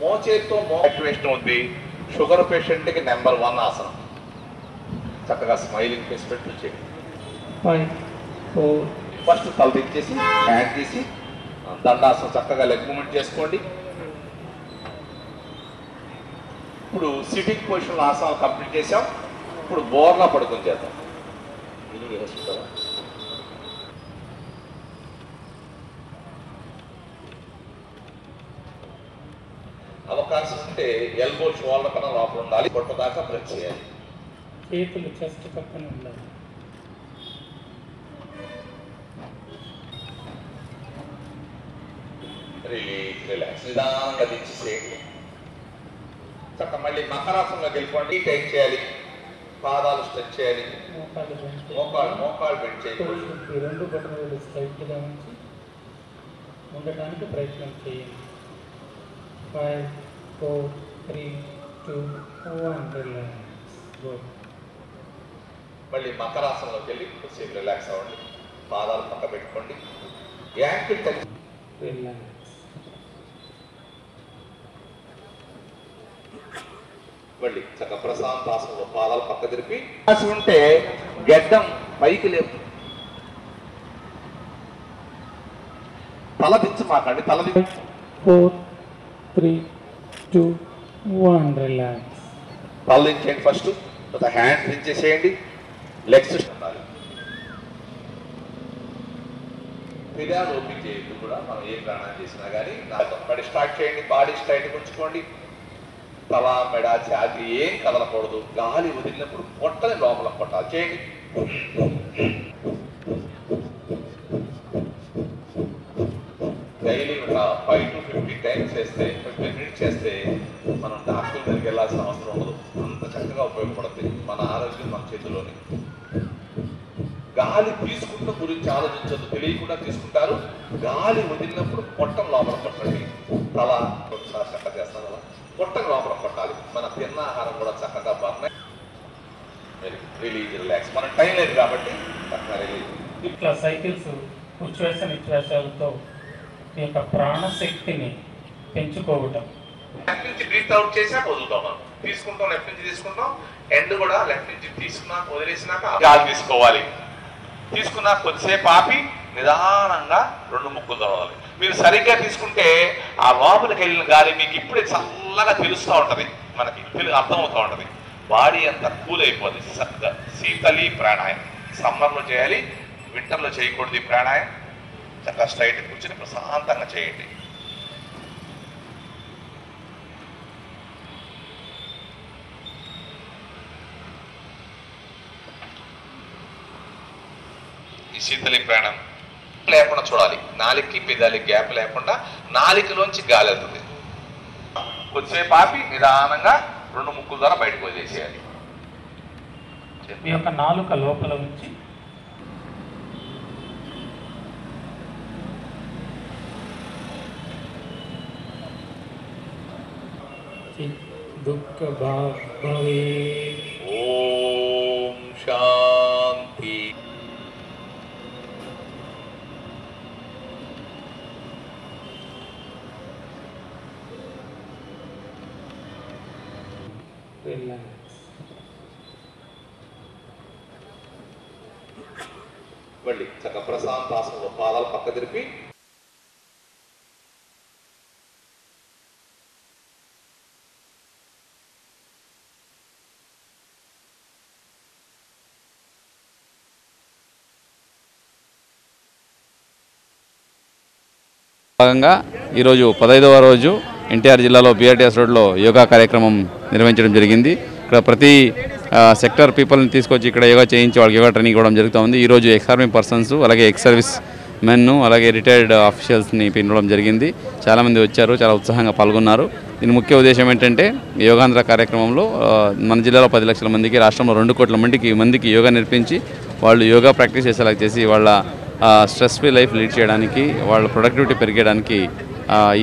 మోచేత్తో activation ఉంది. Sugar పేషెంట్కి number 1 ఆసనం. చక్కగా స్మైలింగ్ ఫేస్ పెట్టి చేయండి. 5 4 ఫస్ట్ తల తెచ్చేసి హ్యాండ్ తీసి దండాసనం చక్కగా లెగ్ మూమెంట్ చేసుకోండి. ఇప్పుడు సిట్టింగ్ పొజిషన్ ఆసనాలు కంప్లీట్ చేసాం. ఇప్పుడు బోర్లా పడుకొని చేద్దాం. అవకాశం ఉంటే ఎల్బో షోల్డర్ కన్నా లోపల ఉండాలి. పొట్ట దాకా ప్రెస్ చేయాలి. చేతులు చెస్ట్ పక్కన ఉండాలి. రిలాక్స్ నిదానంగా దించేసేయండి. చక్కగా మళ్ళీ మకరాసనంలోకి వెళ్ళిపోండి. టైట్ చేయాలి. పాదాలు స్ట్రెచ్ చేయాలి. మోకాళ్ళు బెండ్ చేయాలి. రెండు బొటనవేలు స్ట్రైట్గా ఉంచి ఉండటానికి ప్రయత్నం చేయండి. 5 4 3 2 1 రిలాక్స్. మళ్ళీ మకరాసనంలోకి వెళ్ళి కొద్దిసేపు రిలాక్స్ అవ్వండి. పాదాలు పక్క పెట్టుకోండి. Ankle touch relax. మళ్ళీ చక్కగా ప్రశాంతాసనంలో పాదాలు పక్క తిరిపి ఉంటే గడ్డం పైకి లేపు. తల దించు మాకండి. తల 4 3 2 1 రిలాక్స్. తల దించేయండి. ఫస్ట్ హ్యాండ్ దించేసేయండి. లెగ్స్ ఉండాలి. విధాలు ఓపెన్ చేయొద్దు కూడా. మనం ఏ ప్రాణాలు చేసినా కానీ బడి స్టార్ట్ చేయండి. బాడీ స్ట్రైట్ ఉంచుకోండి. తల మెడ ఛాతి ఏం కదలకూడదు. గాలి వదిలినప్పుడు పొట్టని లోపల కొట్టాలి. చేయండి. డైలీ ఒక 5 to 50 టైమ్స్ చేస్తే 15 మినిట్స్ చేస్తే మనం డాక్టర్ దగ్గరికి వెళ్ళాల్సిన అవసరం ఉండదు. అంత చక్కగా ఉపయోగపడుతుంది. మన ఆరోగ్యం మన చేతిలోనే. గాలి తీసుకుంటూ గురించి ఆలోచించద్దు. తెలియకుండా తీసుకుంటారు. గాలి వదిలినప్పుడు పొట్టం లోపల కొట్టండి. తల ఒకసారి చక్కగా చేస్తాను అలా పొట్టం లోపల కొట్టాలి. మన తిన్న ఆహారం కూడా చక్కగా బర్న్ రిలీజ్ రిలాక్స్. మన టైం లేదు కాబట్టి చక్కగా రిలీజ్. ఇట్లా సైకిల్స్ ఉచ్ఛ్వాస నిశ్వాసాలతో ఈ యొక్క ప్రాణశక్తిని పెంచుకోవటం. లెఫ్ట్ నుంచి బ్రీత్ అవుట్ చేసాక వదులుతాం. మనం తీసుకుంటాం. లెఫ్ట్ నుంచి తీసుకుంటాం. ఎండ్ కూడా లెఫ్ట్ నుంచి తీసుకున్నాక వదిలేసినాక గాలి తీసుకోవాలి. తీసుకున్నా కొద్దిసేపు ఆపి నిదానంగా 2 ముక్కులు తెరవాలి. మీరు సరిగ్గా తీసుకుంటే ఆ లోపలికి వెళ్ళిన గాలి మీకు ఇప్పుడే చల్లగా తెలుస్తూ ఉంటుంది. మనకి అర్థమవుతూ ఉంటుంది. బాడీ అంతా కూల్ అయిపోతుంది. శీతలి ప్రాణాయామం సమ్మర్లో చేయాలి. వింటర్లో చేయకూడదు. ఈ ప్రాణాయామం చక్కగా స్ట్రైట్ కూర్చొని ప్రశాంతంగా చేయండి. ఈ శీతలి ప్రాణం లేకుండా చూడాలి. నాలికి పెదాలి గ్యాప్ లేకుండా నాలికలోంచి గాలి వెళ్తుంది. కొద్దిసేపు ఆపి నిదానంగా 2 ముక్కుల ద్వారా బయటకు వదిలేసేయాలి. ఈ యొక్క నాలుక లోపల ఉంచి దుఃఖ భావే. ఓం శాంతి. రిలాక్స్. మళ్ళీ చక్కగా ప్రశాంతాసనంలో పాదాలు పక్క తిరిపి భాగంగా ఈరోజు 15వ రోజు ఎన్టీఆర్ జిల్లాలో బీఆర్టీఎస్ రోడ్లో యోగా కార్యక్రమం నిర్వహించడం జరిగింది. ఇక్కడ ప్రతి సెక్టర్ పీపుల్ని తీసుకొచ్చి ఇక్కడ యోగా చేయించి వాళ్ళకి యోగా ట్రైనింగ్ ఇవ్వడం జరుగుతూ ఉంది. ఈరోజు ఎక్స్ ఆర్మీ పర్సన్స్ అలాగే ఎక్స్ సర్వీస్ మెన్ను అలాగే రిటైర్డ్ ఆఫీషియల్స్ని పిలవడం జరిగింది. చాలామంది వచ్చారు, చాలా ఉత్సాహంగా పాల్గొన్నారు. దీని ముఖ్య ఉద్దేశం ఏంటంటే యోగాంధ్ర కార్యక్రమంలో మన జిల్లాలో 10 లక్షల మందికి, రాష్ట్రంలో 2 కోట్ల మందికి యోగా నేర్పించి వాళ్ళు యోగా ప్రాక్టీస్ చేసేలా చేసి వాళ్ళ స్ట్రెస్ ఫ్రీ లైఫ్ లీడ్ చేయడానికి, వాళ్ళ ప్రొడక్టివిటీ పెరిగడానికి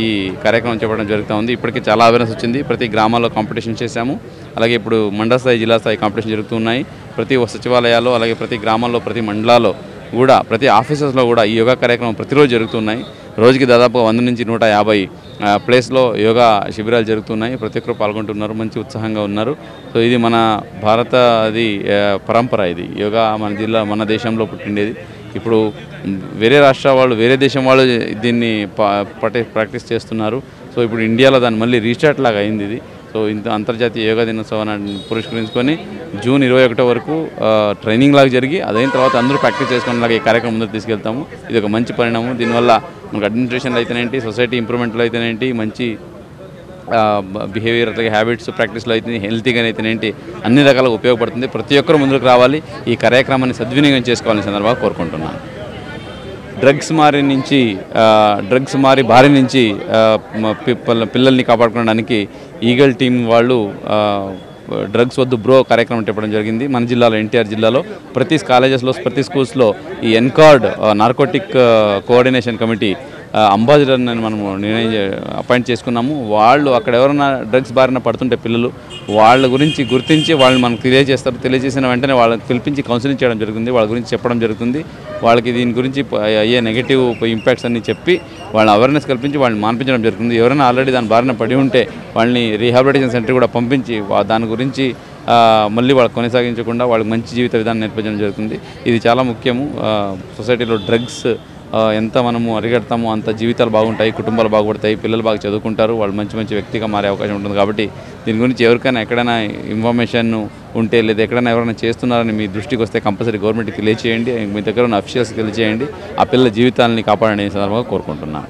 ఈ కార్యక్రమం చేపట్టడం జరుగుతూ ఉంది. ఇప్పటికీ చాలా అవేర్నెస్ వచ్చింది. ప్రతి గ్రామాల్లో కాంపిటీషన్ చేశాము. అలాగే ఇప్పుడు మండల స్థాయి, జిల్లా స్థాయి కాంపిటీషన్ జరుగుతున్నాయి. ప్రతి సచివాలయాల్లో అలాగే ప్రతి గ్రామాల్లో, ప్రతి మండలాల్లో కూడా, ప్రతి ఆఫీసెస్లో కూడా ఈ యోగా కార్యక్రమం ప్రతిరోజు జరుగుతున్నాయి. రోజుకి దాదాపుగా 100 నుంచి 150 ప్లేస్లో యోగా శిబిరాలు జరుగుతున్నాయి. ప్రతి ఒక్కరు పాల్గొంటున్నారు, మంచి ఉత్సాహంగా ఉన్నారు. సో ఇది మన భారత అది పరంపర. ఇది యోగా మన దేశంలో పుట్టిండేది. ఇప్పుడు వేరే రాష్ట్రాల వాళ్ళు, వేరే దేశం వాళ్ళు దీన్ని ప్రాక్టీస్ చేస్తున్నారు. సో ఇప్పుడు ఇండియాలో దాన్ని మళ్ళీ రీస్టార్ట్ లాగా అయింది ఇది. సో ఇంత అంతర్జాతీయ యోగా దినోత్సవాన్ని పురస్కరించుకొని జూన్ 21 వరకు ట్రైనింగ్ లాగా జరిగి అదైన తర్వాత అందరూ ప్రాక్టీస్ చేసుకునేలాగా ఈ కార్యక్రమం ముందుకు తీసుకెళ్తాము. ఇది ఒక మంచి పరిణామం. దీనివల్ల మనకు అడ్మినిస్ట్రేషన్లో అయితేనేంటి, సొసైటీ ఇంప్రూవ్మెంట్లో అయితేనేంటి, మంచి బిహేవియర్ అట్లాగే హ్యాబిట్స్ ప్రాక్టీస్లో అయితే హెల్తీగా అయితేనేంటి అన్ని రకాలుగా ఉపయోగపడుతుంది. ప్రతి ఒక్కరు ముందుకు రావాలి, ఈ కార్యక్రమాన్ని సద్వినియోగం చేసుకోవాలని సందర్భంగా కోరుకుంటున్నాను. డ్రగ్స్ మారి బారి నుంచి పిల్లల్ని కాపాడుకోవడానికి ఈగల్ టీం వాళ్ళు డ్రగ్స్ వద్దు బ్రో కార్యక్రమం చెప్పడం జరిగింది. మన జిల్లాలో, ఎన్టీఆర్ జిల్లాలో ప్రతి కాలేజెస్లో, ప్రతి స్కూల్స్లో ఈ ఎన్కార్డ్ నార్కోటిక్ కోఆర్డినేషన్ కమిటీ అంబాసిడర్ని మనము అపాయింట్ చేసుకున్నాము. వాళ్ళు అక్కడ ఎవరైనా డ్రగ్స్ బారిన పడుతుంటే పిల్లలు వాళ్ళ గురించి గుర్తించి వాళ్ళు మనకు తెలియజేస్తారు. తెలియజేసిన వెంటనే వాళ్ళకి పిలిపించి కౌన్సిలింగ్ చేయడం జరుగుతుంది, వాళ్ళ గురించి చెప్పడం జరుగుతుంది. వాళ్ళకి దీని గురించి అయ్యే నెగిటివ్ ఇంపాక్ట్స్ అన్ని చెప్పి వాళ్ళని అవేర్నెస్ కల్పించి వాళ్ళని మాన్పించడం జరుగుతుంది. ఎవరైనా ఆల్రెడీ దాని బారిన పడి ఉంటే వాళ్ళని రీహాబిలిటేషన్ సెంటర్ కూడా పంపించి దాని గురించి మళ్ళీ వాళ్ళకి కొనసాగించకుండా వాళ్ళకి మంచి జీవిత విధానం నేర్పించడం జరుగుతుంది. ఇది చాలా ముఖ్యము. సొసైటీలో డ్రగ్స్ ఎంత మనము అరిగడతామో అంత జీవితాలు బాగుంటాయి, కుటుంబాలు బాగుపడతాయి, పిల్లలు బాగా చదువుకుంటారు, వాళ్ళు మంచి మంచి వ్యక్తిగా మారే అవకాశం ఉంటుంది. కాబట్టి దీని గురించి ఎవరికైనా ఎక్కడైనా ఇన్ఫర్మేషన్ ఉంటే లేదా ఎక్కడైనా ఎవరైనా చేస్తున్నారని మీ దృష్టికి వస్తే కంపల్సరీ గవర్నమెంట్కి తెలియజేయండి, మీ దగ్గర ఉన్న అఫీషియల్స్కి తెలియజేయండి. ఆ పిల్లల జీవితాలని కాపాడని సందర్భంగా కోరుకుంటున్నాను.